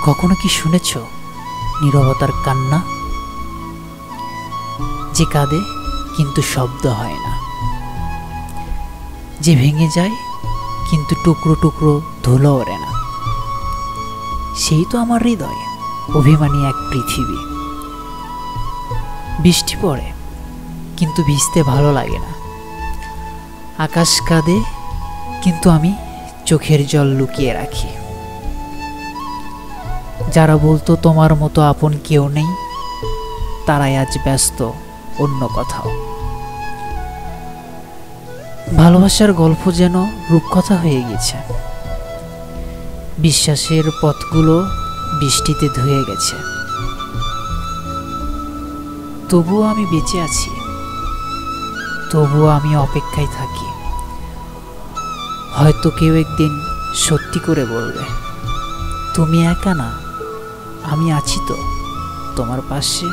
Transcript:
কখনো কি শুনেছ নীরবতার কান্না? যে কাঁদে কিন্তু শব্দ হয় না, যে ভেঙে যায় কিন্তু টুকরো টুকরো ধুলো ওড়ে না। সেই তো আমার হৃদয়, অভিমানী এক পৃথিবী। বৃষ্টি পড়ে কিন্তু ভিজতে ভালো লাগে না। আকাশ কাঁদে কিন্তু আমি চোখের জল লুকিয়ে রাখি। যারা বলতো তোমার মতো আপন কেউ নেই, তারাই আজ ব্যস্ত অন্য কোথাও। ভালোবাসার গল্প যেন রূপকথা হয়ে গেছে। বিশ্বাসের পথগুলো বৃষ্টিতে ধুয়ে গেছে। তবুও আমি বেঁচে আছি, তবুও আমি অপেক্ষায় থাকি। হয়তো কেউ একদিন সত্যি করে বলবে, তুমি একা না, আমি আছি তো তোমার পাশে।